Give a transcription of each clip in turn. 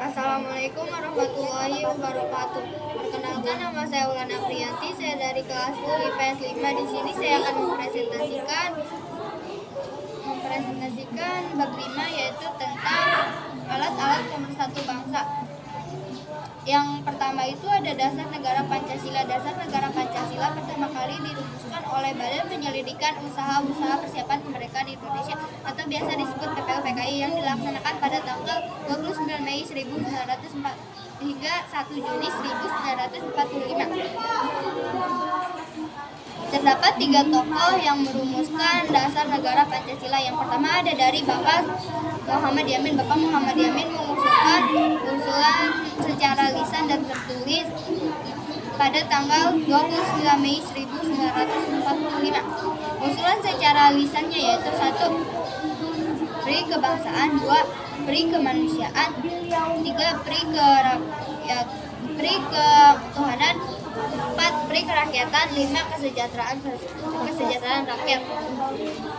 Assalamualaikum warahmatullahi wabarakatuh. Perkenalkan, nama saya Ulana Priyanti. Saya dari kelas 10 IPS 5. Di sini saya akan mempresentasikan bab 5, yaitu tentang alat-alat pemersatu bangsa. Yang pertama itu ada Dasar Negara Pancasila. Dasar Negara Pancasila pertama kali dirumuskan oleh Badan Penyelidikan Usaha-Usaha Persiapan Kemerdekaan Indonesia atau biasa disebut BPUPKI yang dilaksanakan pada tanggal 29 Mei 1904 hingga 1 Juni 1945. Terdapat 3 tokoh yang merumuskan Dasar Negara Pancasila. Yang pertama ada dari Bapak Muhammad Yamin. Bapak Muhammad Yamin mengusulkan usulan secara lisan dan tertulis pada tanggal 29 Mei 1945. Usulan secara lisannya yaitu 1. Peri kebangsaan, 2. Peri kemanusiaan, 3. Peri ketuhanan, 4. Peri kerakyatan, 5. Kesejahteraan rakyat.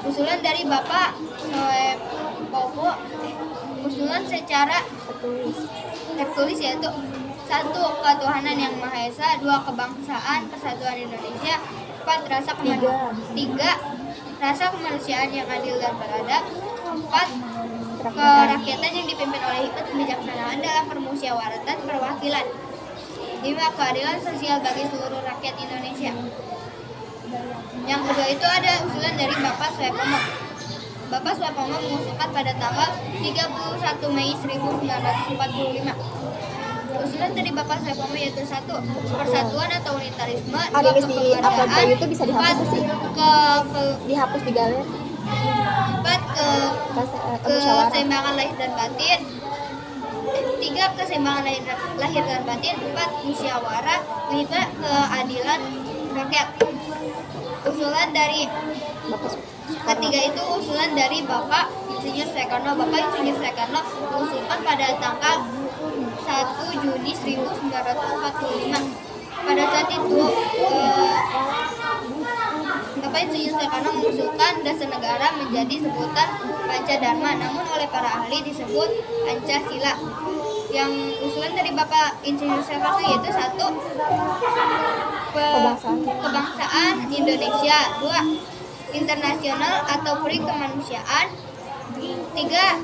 Usulan dari Bapak Soepopo, usulan secara tertulis yaitu 1. Ketuhanan yang Maha Esa, 2. Kebangsaan Persatuan Indonesia, 4. Rasa kemanusiaan yang adil dan beradab, 4. Kerakyatan yang dipimpin oleh hikmat kebijaksanaan dalam permusyawaratan perwakilan, 5. Keadilan sosial bagi seluruh rakyat Indonesia. Yang kedua itu ada usulan dari Bapak Soepomo. Bapak Soepomo mengusulkan pada tanggal 31 Mei 1945. Usulan dari Bapak Soepomo yaitu 1. Persatuan atau unitarisme, 2. Kekeluargaan, itu bisa dihapus sih. Dihapus di galeri. 4. Keseimbangan lahir dan batin, 3. Keseimbangan lahir dan batin, 4. Musyawarah, 5. Keadilan rakyat. Usulan dari ketiga itu usulan dari Bapak Insinyur Soekarno. Bapak Insinyur Soekarno mengusulkan pada tanggal 1 Juni 1945. Pada saat itu Bapak Insinyur Soekarno mengusulkan Dasar Negara menjadi sebutan Pancadharma, namun oleh para ahli disebut Pancasila. Yang usulan dari Bapak Insinyur Soekarno yaitu 1. Kebangsaan Indonesia, 2. Internasional atau peri kemanusiaan, 3.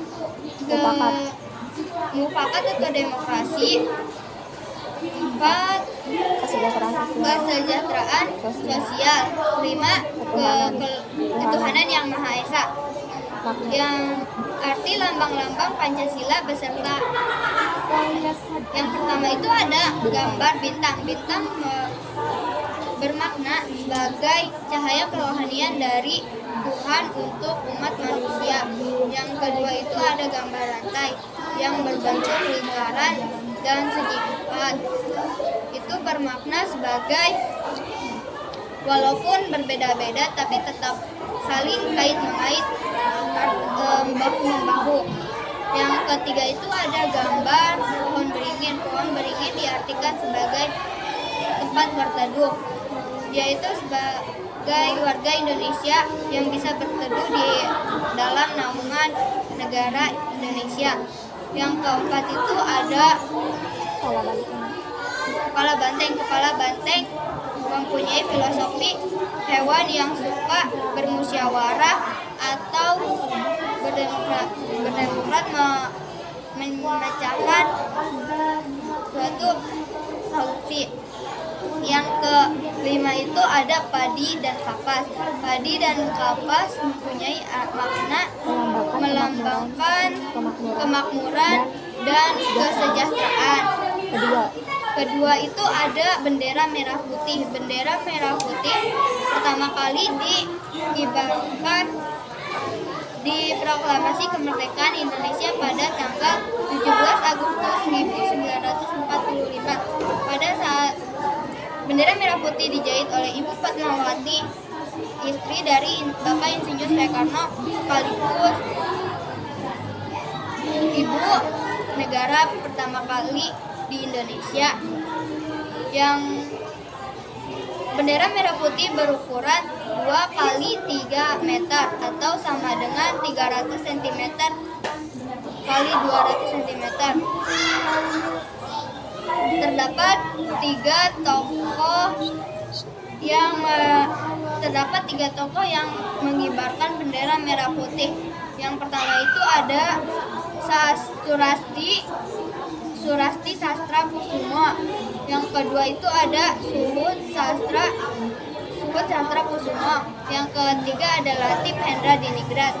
Mufakat atau demokrasi, 4. Kesejahteraan sosial, 5. Ketuhanan yang Maha Esa. Yang arti lambang-lambang Pancasila beserta yang pertama itu ada gambar bintang. Bintang bermakna sebagai cahaya kerohanian dari Tuhan untuk umat manusia. Yang kedua itu ada gambar rantai yang berbentuk lingkaran dan segi empat. Itu bermakna sebagai walaupun berbeda-beda tapi tetap saling kait-mengait, bahu-membahu. Yang ketiga itu ada gambar pohon beringin. Pohon beringin diartikan sebagai tempat berteduh, yaitu sebagai warga Indonesia yang bisa berteduh di dalam naungan negara Indonesia. Yang keempat itu ada kepala banteng. Kepala banteng mempunyai filosofi hewan yang suka bermusyawarah atau berdemokrat memecahkan suatu solusi. Yang kelima itu ada padi dan kapas. Padi dan kapas mempunyai makna melambangkan kemakmuran dan kesejahteraan. Kedua itu ada bendera merah putih. Bendera merah putih pertama kali dikibarkan di Proklamasi Kemerdekaan Indonesia pada tanggal 17 Agustus 1945. Pada saat bendera merah putih dijahit oleh Ibu Fatmawati, istri dari Bapak Insinyur Soekarno, sekaligus ibu negara pertama kali di Indonesia. Yang bendera merah putih berukuran 2 kali 3 meter atau sama dengan 300 cm kali 200 cm. terdapat tiga tokoh yang mengibarkan bendera merah putih. Yang pertama itu ada Surasti Sastra Kusumo. Yang kedua itu ada Suhut Sastra Kusumo. Yang ketiga ada Latif Hendra Diningrat.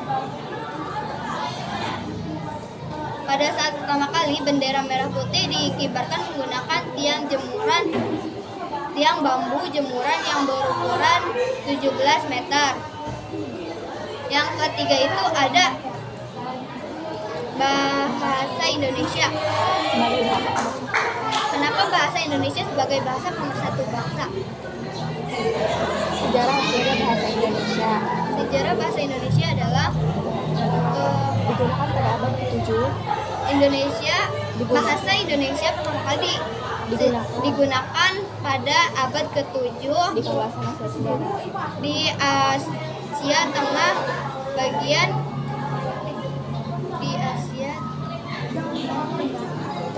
Pada saat pertama kali bendera merah putih dikibarkan menggunakan tiang bambu jemuran yang berukuran 17 meter. Yang ketiga itu ada bahasa Indonesia. Kenapa bahasa Indonesia sebagai bahasa pemersatu bangsa? Sejarah bahasa Indonesia. Sejarah bahasa Indonesia adalah digunakan pada abad ke-7. Bahasa Indonesia pertama kali digunakan pada abad ke-7 di kawasan Asia Tenggara. Di Asia Tengah bagian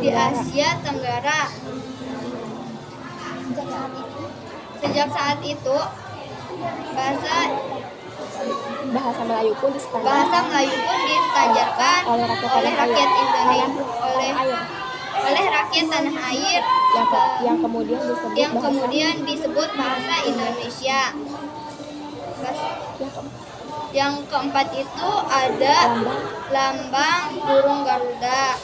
di Asia Tenggara. Sejak saat itu bahasa Melayu pun disetanjarkan oleh rakyat Indonesia, oleh rakyat tanah air yang kemudian disebut bahasa Indonesia. Yang keempat itu ada lambang burung Garuda.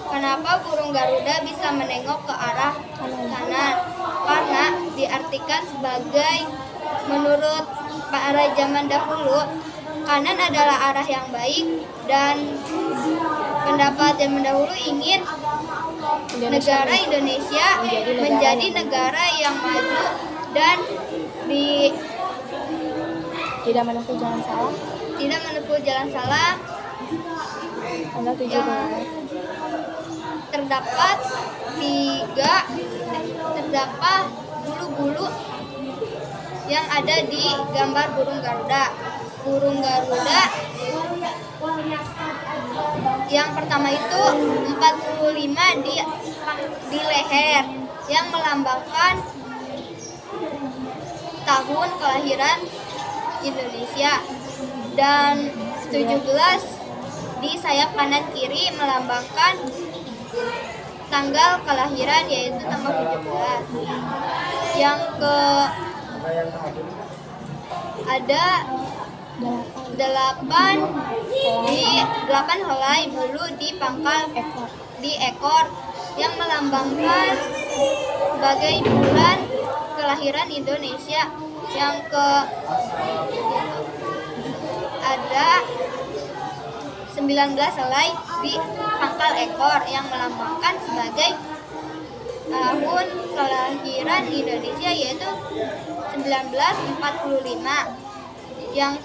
Kenapa burung Garuda bisa menengok ke arah kanan? Karena diartikan sebagai, menurut para zaman dahulu, kanan adalah arah yang baik, dan pendapat zaman dahulu ingin negara Indonesia menjadi negara yang maju dan tidak menempuh jalan salah. Tanggal 17. Terdapat bulu-bulu yang ada di gambar burung Garuda. Burung Garuda yang pertama itu 45 di leher, yang melambangkan tahun kelahiran Indonesia, dan 17 di sayap kanan kiri melambangkan tanggal kelahiran, yaitu tanggal 17. Yang ada 8 helai bulu di pangkal di ekor, yang melambangkan sebagai bulan kelahiran Indonesia. Yang ada 19 helai di pangkal ekor, yang melambangkan sebagai tahun kelahiran Indonesia, yaitu 1945. Yang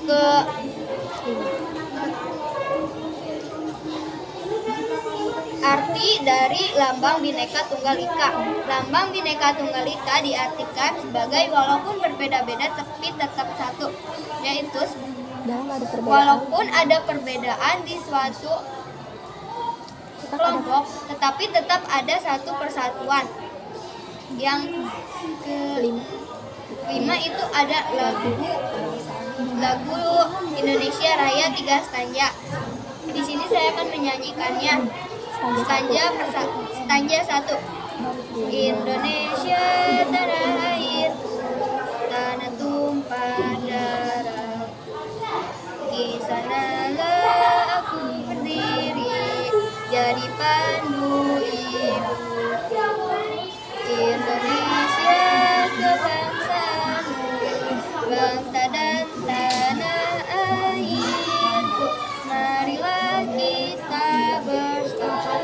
arti dari lambang Bhinneka Tunggal Ika. Lambang Bhinneka Tunggal Ika diartikan sebagai walaupun berbeda-beda tapi tetap satu, yaitu walaupun ada perbedaan di suatu kelompok, tetapi tetap ada satu persatuan. Yang kelima itu ada lagu Indonesia Raya 3 stanza. Di sini saya akan menyanyikannya. Stanza 1. Indonesia tanah air, tanah tumpah darah, di sanalah aku berdiri, jadi pandu ibuku. Indonesia kebangsaanmu, bangsa dan tanah airku, marilah kita bersatu,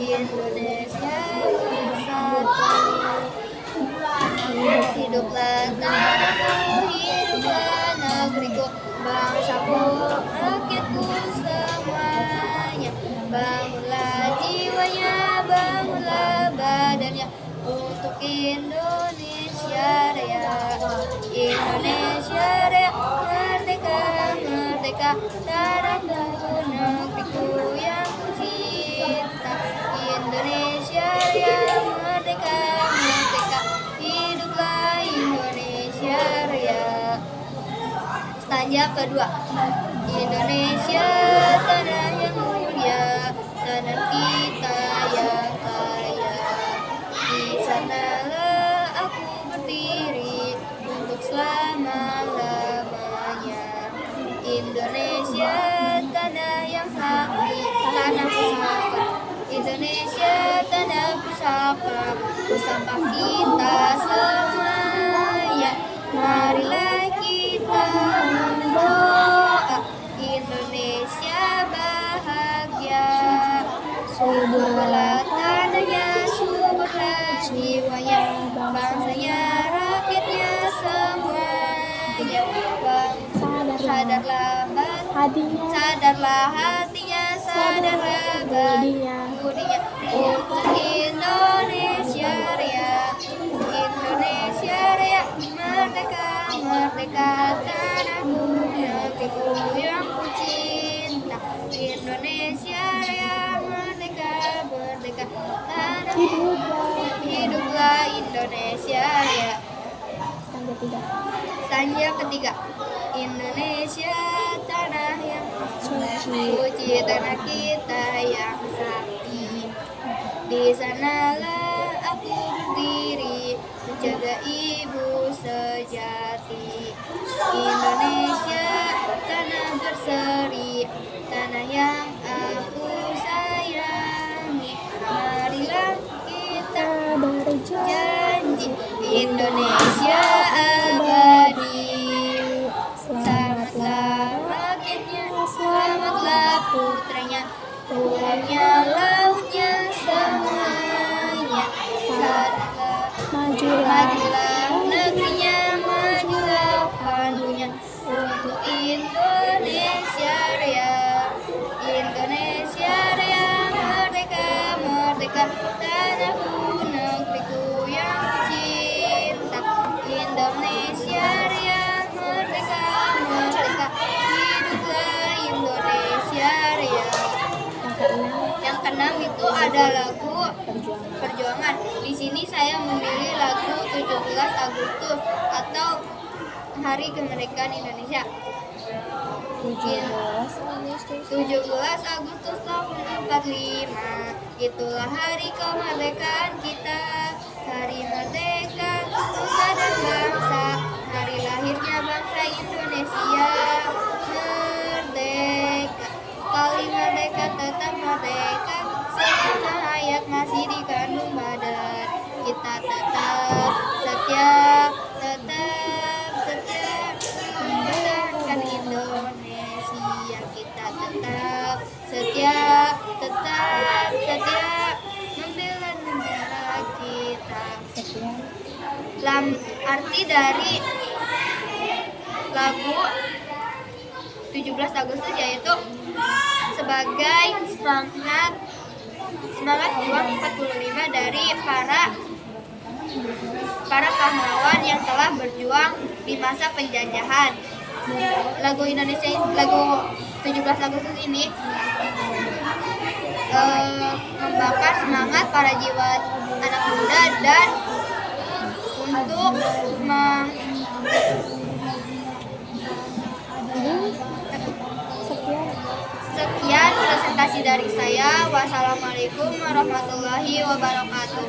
Indonesia bersatu. Hiduplah tanahku, hiduplah negeriku, bangsaku, rakyatku semuanya. Bangunlah jiwanya, bangunlah badannya, untuk Indonesia Raya. Indonesia Raya, merdeka, merdeka, tanahku, negeriku yang ku cinta. Indonesia Raya, merdeka, merdeka. Yang kedua, Indonesia tanah yang mulia, tanah kita yang kaya. Di sanalah aku berdiri untuk selama-lamanya. Indonesia tanah yang sakti, tanah pusaka. Indonesia tanah pusaka, pusaka kita semuanya. Marilah kita berdoa, Indonesia bahagia. Suburlah tanahnya, suburlah jiwanya, bangsanya, rakyatnya semuanya. Sadarlah hatinya, sadarlah budinya. Untuk Indonesia Raya, Indonesia Raya, merdeka, merdeka, tanahku, negeriku yang ku cinta. Indonesia Raya, merdeka, merdeka, tanahku, hiduplah Indonesia Raya. Tanda ketiga, Indonesia tanah yang suci, tanah kita yang sakti. Di sanalah aku berdiri menjaga ibu sejati. Indonesia tanah berseri, tanah yang aku sayangi. Marilah kita berjanji, Indonesia abadi. Selamatlah rakyatnya, selamatlah putranya, pulaunya, lautnya, semuanya. Majulah negerinya, majulah pandunya. Untuk Indonesia Raya, Indonesia Raya, merdeka, merdeka, tanahku, negeriku yang ku cinta. Indonesia Raya, merdeka, merdeka, hiduplah Indonesia Raya. Yang keenam itu ada lagu perjuangan. Di sini saya memilih lagu 17 Agustus atau Hari Kemerdekaan Indonesia. 17 Agustus tahun 45, itulah hari kemerdekaan kita. Hari merdeka nusa dan bangsa, hari lahirnya bangsa Indonesia. Merdeka, sekali merdeka tetap merdeka, selama hayat masih dikandung badan. Kita tetap setia, mempertahankan Indonesia. Kita tetap setia, membela negara kita. Arti dari lagu 17 Agustus yaitu sebagai semangat juang 45 dari para pahlawan yang telah berjuang di masa penjajahan. Lagu 17 Agustus ini membakar semangat para jiwa anak muda dan untuk sekian presentasi dari saya. Wassalamualaikum warahmatullahi wabarakatuh.